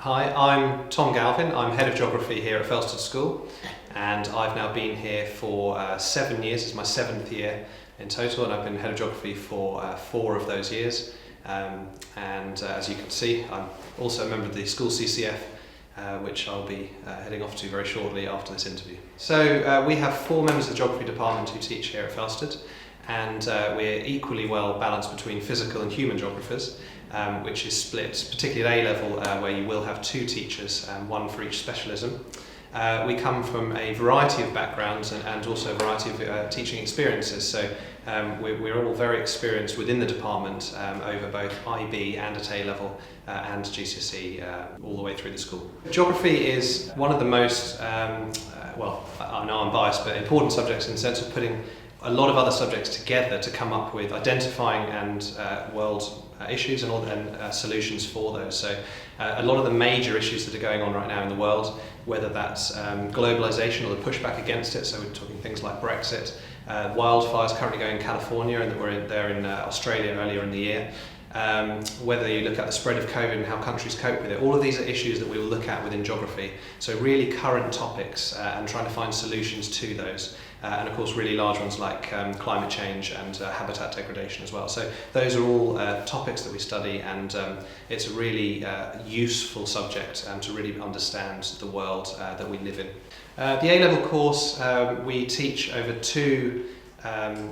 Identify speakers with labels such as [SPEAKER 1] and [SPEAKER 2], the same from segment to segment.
[SPEAKER 1] Hi, I'm Tom Galvin. I'm Head of Geography here at Felsted School, and I've now been here for 7 years. It's my 7th year in total, and I've been Head of Geography for 4 of those years. As you can see, I'm also a member of the school CCF, which I'll be heading off to very shortly after this interview. So we have 4 members of the Geography Department who teach here at Felsted, and we're equally well balanced between physical and human geographers, which is split, particularly at A-level, where you will have 2 teachers, 1 for each specialism. We come from a variety of backgrounds and also a variety of teaching experiences, so we're all very experienced within the department over both IB and at A-level and GCSE all the way through the school. Geography is one of the most, well, I know I'm biased, but important subjects in the sense of putting a lot of other subjects together to come up with identifying and world issues and solutions for those. So a lot of the major issues that are going on right now in the world, whether that's globalization or the pushback against it, so we're talking things like Brexit, wildfires currently going in California and that were there in Australia earlier in the year, whether you look at the spread of COVID and how countries cope with it, all of these are issues that we will look at within geography. So really current topics and trying to find solutions to those. And of course really large ones like climate change and habitat degradation as well. So those are all topics that we study, and it's a really useful subject to really understand the world that we live in. The A-level course we teach over 2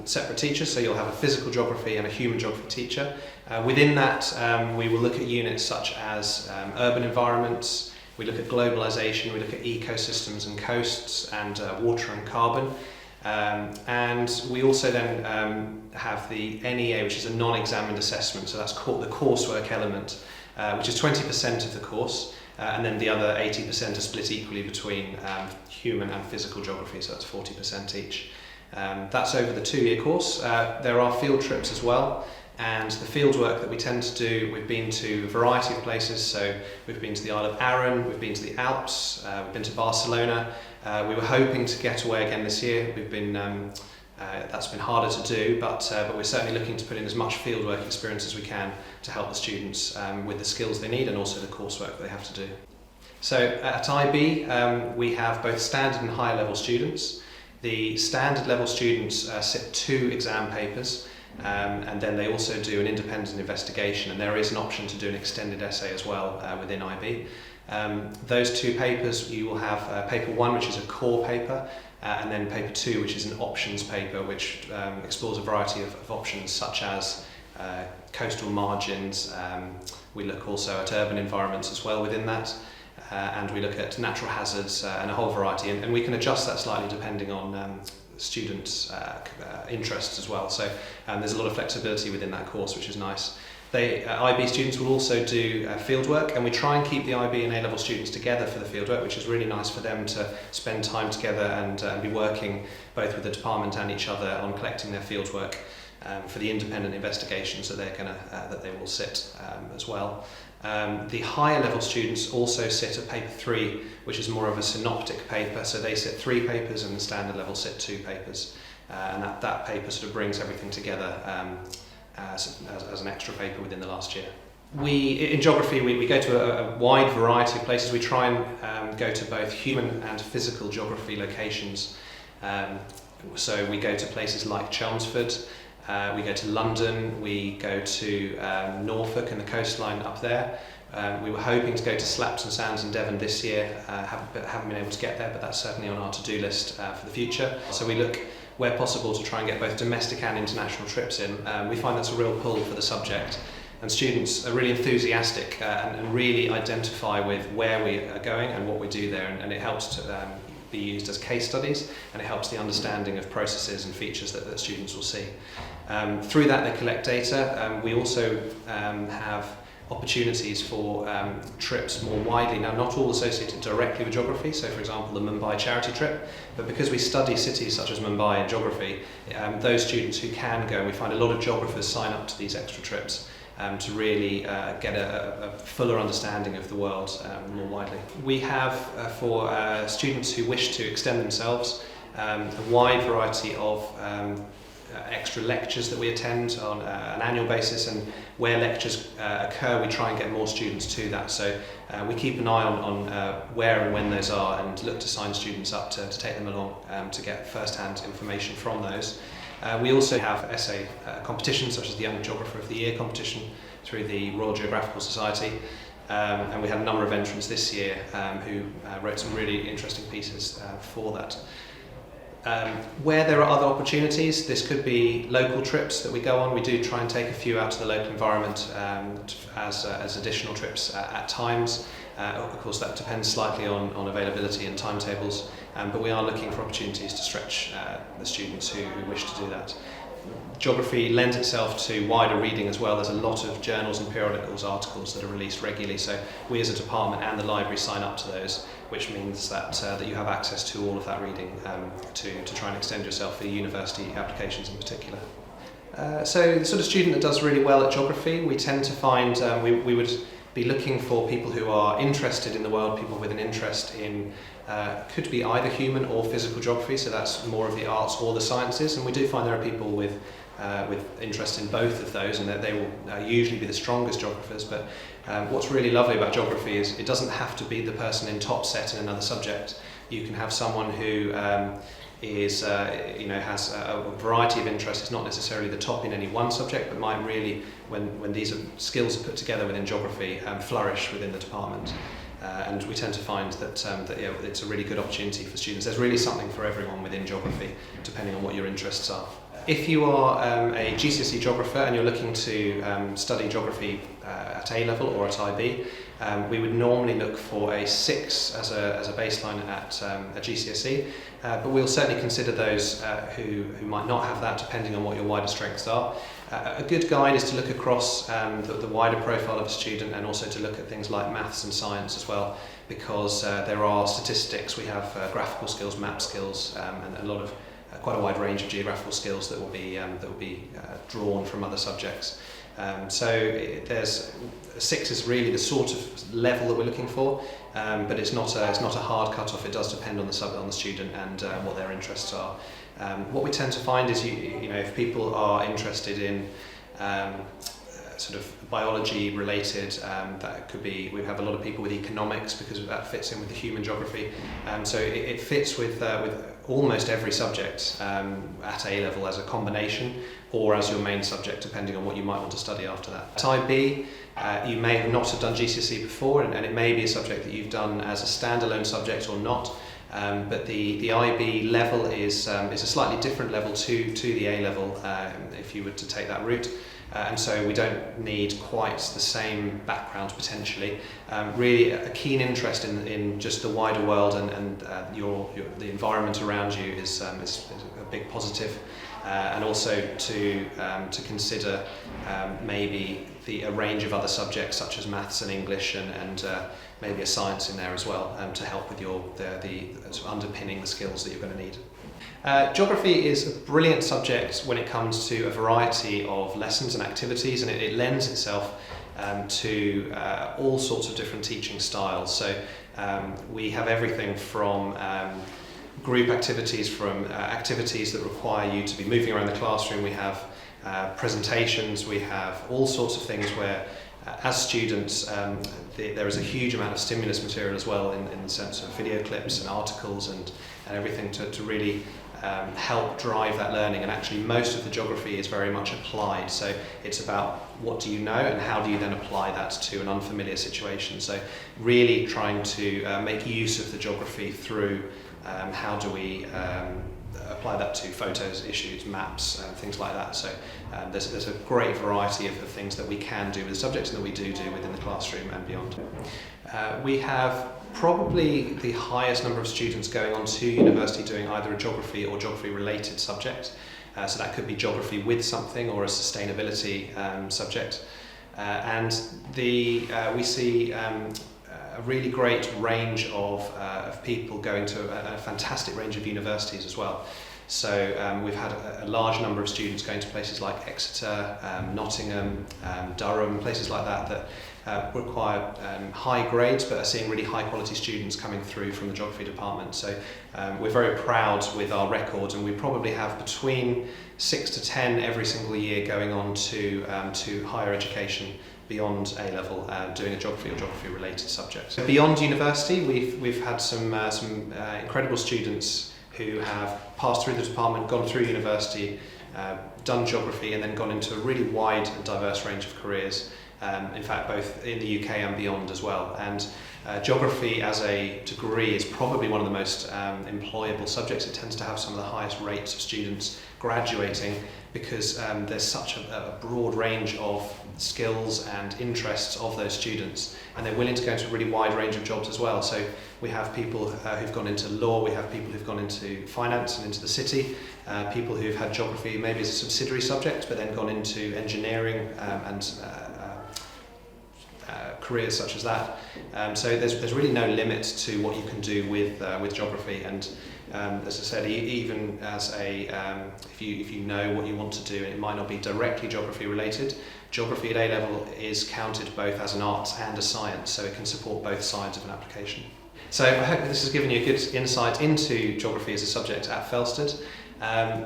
[SPEAKER 1] separate teachers, so you'll have a physical geography and a human geography teacher. Within that we will look at units such as urban environments, we look at globalization, we look at ecosystems and coasts and water and carbon. And we also then have the NEA, which is a non-examined assessment, so that's the coursework element, which is 20% of the course, and then the other 80% are split equally between human and physical geography, so that's 40% each. That's over the 2-year course. There are field trips as well, and the field work that we tend to do, we've been to a variety of places, so we've been to the Isle of Arran, we've been to the Alps, we've been to Barcelona. We were hoping to get away again this year. We've been that's been harder to do, but we're certainly looking to put in as much fieldwork experience as we can to help the students with the skills they need and also the coursework that they have to do. So at IB we have both standard and higher level students. The standard level students sit 2 exam papers, and then they also do an independent investigation, and there is an option to do an extended essay as well within IB. Those 2 papers, you will have paper 1, which is a core paper, and then paper 2, which is an options paper, which explores a variety of options such as coastal margins. We look also at urban environments as well within that, and we look at natural hazards and a whole variety, and we can adjust that slightly depending on students' interests as well. So there's a lot of flexibility within that course, which is nice. IB students will also do fieldwork, and we try and keep the IB and A-level students together for the fieldwork, which is really nice for them to spend time together and be working both with the department and each other on collecting their fieldwork for the independent investigations that that they will sit as well. The higher level students also sit at paper 3, which is more of a synoptic paper, so they sit 3 papers and the standard level sit 2 papers, and that paper sort of brings everything together as an extra paper within the last year. In geography we go to a wide variety of places. We try and go to both human and physical geography locations. So we go to places like Chelmsford, we go to London, we go to Norfolk and the coastline up there. We were hoping to go to Slapton Sands in Devon this year, haven't been able to get there, but that's certainly on our to-do list for the future. So we look where possible to try and get both domestic and international trips in. We find that's a real pull for the subject, and students are really enthusiastic and really identify with where we are going and what we do there, and it helps to be used as case studies, and it helps the understanding of processes and features that students will see. Through that they collect data. We also have opportunities for trips more widely. Now, not all associated directly with geography, so for example the Mumbai charity trip, but because we study cities such as Mumbai in geography, those students who can go, we find a lot of geographers sign up to these extra trips to really get a fuller understanding of the world more widely. We have, for students who wish to extend themselves, a wide variety of extra lectures that we attend on an annual basis, and where lectures occur we try and get more students to that. So we keep an eye on where and when those are, and look to sign students up to take them along to get first-hand information from those. We also have essay competitions such as the Young Geographer of the Year competition through the Royal Geographical Society, and we had a number of entrants this year who wrote some really interesting pieces for that. Where there are other opportunities, this could be local trips that we go on. We do try and take a few out to the local environment as additional trips at times. Of course, that depends slightly on availability and timetables, but we are looking for opportunities to stretch the students who wish to do that. Geography lends itself to wider reading as well. There's a lot of journals and periodicals, articles that are released regularly, so we as a department and the library sign up to those, which means that you have access to all of that reading to try and extend yourself for university applications in particular. So the sort of student that does really well at geography, we tend to find we would be looking for people who are interested in the world, people with an interest in could be either human or physical geography, so that's more of the arts or the sciences, and we do find there are people with interest in both of those, and that they will usually be the strongest geographers. But what's really lovely about geography is it doesn't have to be the person in top set in another subject. You can have someone who has a variety of interests. It's not necessarily the top in any one subject, but might really, when these skills are put together within geography, flourish within the department. And we tend to find that it's a really good opportunity for students. There's really something for everyone within geography, depending on what your interests are. If you are a GCSE geographer and you're looking to study geography at A level or at IB, we would normally look for a 6 as a baseline at a GCSE, but we'll certainly consider those who might not have that, depending on what your wider strengths are. A good guide is to look across the wider profile of a student, and also to look at things like maths and science as well, because there are statistics. We have graphical skills, map skills, and quite a wide range of geographical skills that will be drawn from other subjects. There's 6 is really the sort of level that we're looking for, but it's not a hard cut-off. It does depend on the student and what their interests are. What we tend to find is if people are interested in sort of biology related, that could be, we have a lot of people with economics because that fits in with the human geography, so it fits with almost every subject at A level as a combination, or as your main subject, depending on what you might want to study after that. At IB, you may not have done GCSE before, and it may be a subject that you've done as a standalone subject or not, but the IB level is a slightly different level to the A level if you were to take that route. And so we don't need quite the same background potentially. Really a keen interest in just the wider world and the environment around you is a big positive. And also to consider maybe a range of other subjects such as maths and English and maybe a science in there as well, to help with the sort of underpinning the skills that you're going to need. Geography is a brilliant subject when it comes to a variety of lessons and activities, and it lends itself to all sorts of different teaching styles. So we have everything from group activities, from activities that require you to be moving around the classroom. We have presentations, we have all sorts of things where as students there is a huge amount of stimulus material as well, in the sense of video clips and articles and everything to really help drive that learning. And actually most of the geography is very much applied, so it's about what do you know and how do you then apply that to an unfamiliar situation. So really trying to make use of the geography through how do we apply that to photos, issues, maps, things like that. So there's a great variety of things that we can do with the subjects and that we do within the classroom and beyond. We have probably the highest number of students going on to university doing either a geography or geography related subject. So that could be geography with something, or a sustainability subject. And we see a really great range of people going to a fantastic range of universities as well. So we've had a large number of students going to places like Exeter, Nottingham, Durham, places like that require high grades but are seeing really high quality students coming through from the geography department. So we're very proud with our record, and we probably have between 6 to 10 every single year going on to higher education beyond A-level, doing a geography or geography-related subject. So beyond university, we've had some incredible students who have passed through the department, gone through university, done geography, and then gone into a really wide and diverse range of careers. In fact, both in the UK and beyond as well. And geography as a degree is probably one of the most employable subjects. It tends to have some of the highest rates of students graduating because there's such a broad range of skills and interests of those students, and they're willing to go into a really wide range of jobs as well. So we have people who've gone into law, we have people who've gone into finance and into the city, people who've had geography maybe as a subsidiary subject but then gone into engineering and careers such as that. So there's really no limit to what you can do with geography, and as I said, even as if you know what you want to do, and it might not be directly geography related, geography at A-level is counted both as an art and a science, so it can support both sides of an application. So I hope this has given you a good insight into geography as a subject at Felsted.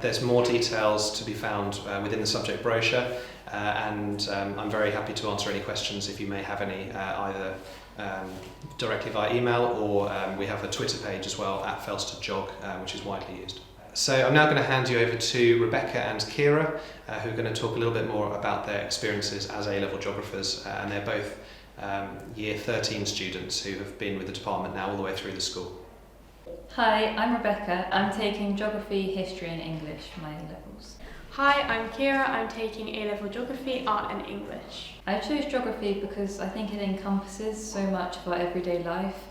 [SPEAKER 1] There's more details to be found within the subject brochure, and I'm very happy to answer any questions if you may have any, either directly via email, or we have a Twitter page as well at Felsted Jog, which is widely used. So I'm now going to hand you over to Rebecca and Kira, who are going to talk a little bit more about their experiences as A-level geographers, and they're both Year 13 students who have been with the department now all the way through the school.
[SPEAKER 2] Hi, I'm Rebecca. I'm taking Geography, History and English, my A-levels.
[SPEAKER 3] Hi, I'm Kira. I'm taking A-level Geography, Art and English.
[SPEAKER 2] I chose Geography because I think it encompasses so much of our everyday life,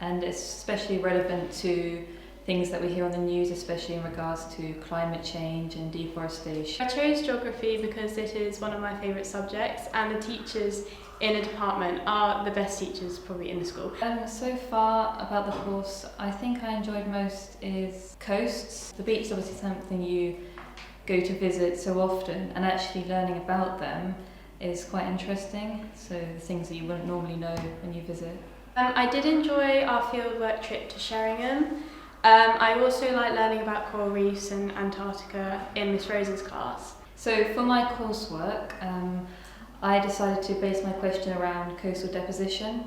[SPEAKER 2] and it's especially relevant to things that we hear on the news, especially in regards to climate change and deforestation.
[SPEAKER 3] I chose Geography because it is one of my favourite subjects, and the teachers in a department are the best teachers probably in the school.
[SPEAKER 2] So far about the course, I think I enjoyed most is coasts. The beach is obviously something you go to visit so often, and actually learning about them is quite interesting. So the things that you wouldn't normally know when you visit.
[SPEAKER 3] I did enjoy our fieldwork trip to Sheringham. I also like learning about coral reefs and Antarctica in Miss Rose's class.
[SPEAKER 2] So for my coursework, I decided to base my question around coastal deposition,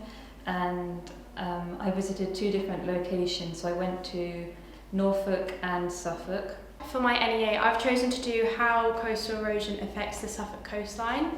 [SPEAKER 2] and I visited 2 different locations. So I went to Norfolk and Suffolk.
[SPEAKER 3] For my NEA, I've chosen to do how coastal erosion affects the Suffolk coastline.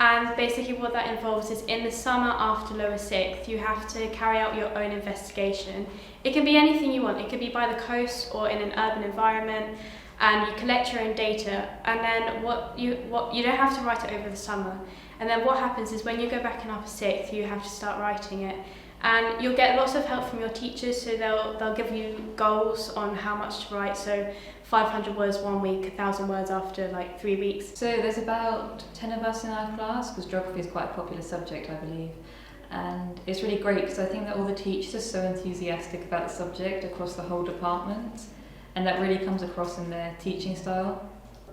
[SPEAKER 3] And basically what that involves is in the summer after lower 6th, you have to carry out your own investigation. It can be anything you want. It could be by the coast or in an urban environment, and you collect your own data, and then you don't have to write it over the summer. And then what happens is when you go back in upper 6th, you have to start writing it. And you'll get lots of help from your teachers, so they'll give you goals on how much to write. So 500 words 1 week, 1,000 words after like 3 weeks.
[SPEAKER 2] So there's about 10 of us in our class, because geography is quite a popular subject, I believe. And it's really great because I think that all the teachers are so enthusiastic about the subject across the whole department, and that really comes across in their teaching style.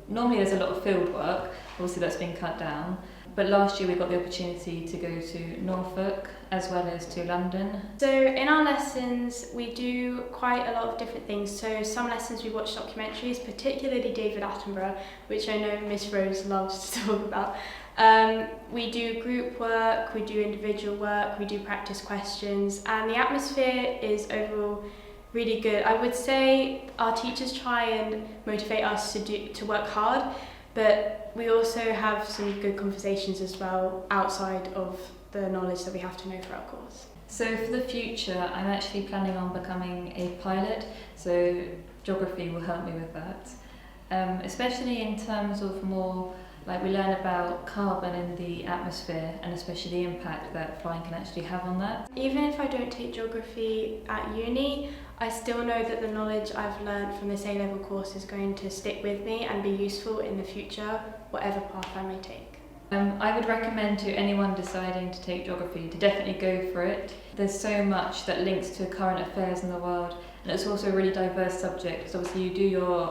[SPEAKER 2] Normally there's a lot of field work, obviously that's been cut down, but last year we got the opportunity to go to Norfolk as well as to London.
[SPEAKER 3] So in our lessons we do quite a lot of different things. So some lessons we watch documentaries, particularly David Attenborough, which I know Miss Rose loves to talk about. We do group work, we do individual work, we do practice questions, and the atmosphere is overall really good. I would say our teachers try and motivate us to work hard, but we also have some good conversations as well outside of the knowledge that we have to know for our course.
[SPEAKER 2] So for the future, I'm actually planning on becoming a pilot, so geography will help me with that. Especially in terms of more, like we learn about carbon in the atmosphere, and especially the impact that flying can actually have on that.
[SPEAKER 3] Even if I don't take geography at uni, I still know that the knowledge I've learned from this A-level course is going to stick with me and be useful in the future, whatever path I may take.
[SPEAKER 2] I would recommend to anyone deciding to take geography to definitely go for it. There's so much that links to current affairs in the world, and it's also a really diverse subject, because obviously you do your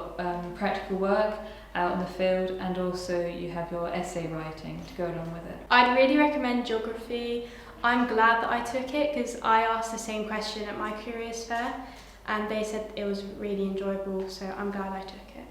[SPEAKER 2] practical work, out in the field, and also you have your essay writing to go along with it.
[SPEAKER 3] I'd really recommend geography. I'm glad that I took it because I asked the same question at my careers fair and they said it was really enjoyable, so I'm glad I took it.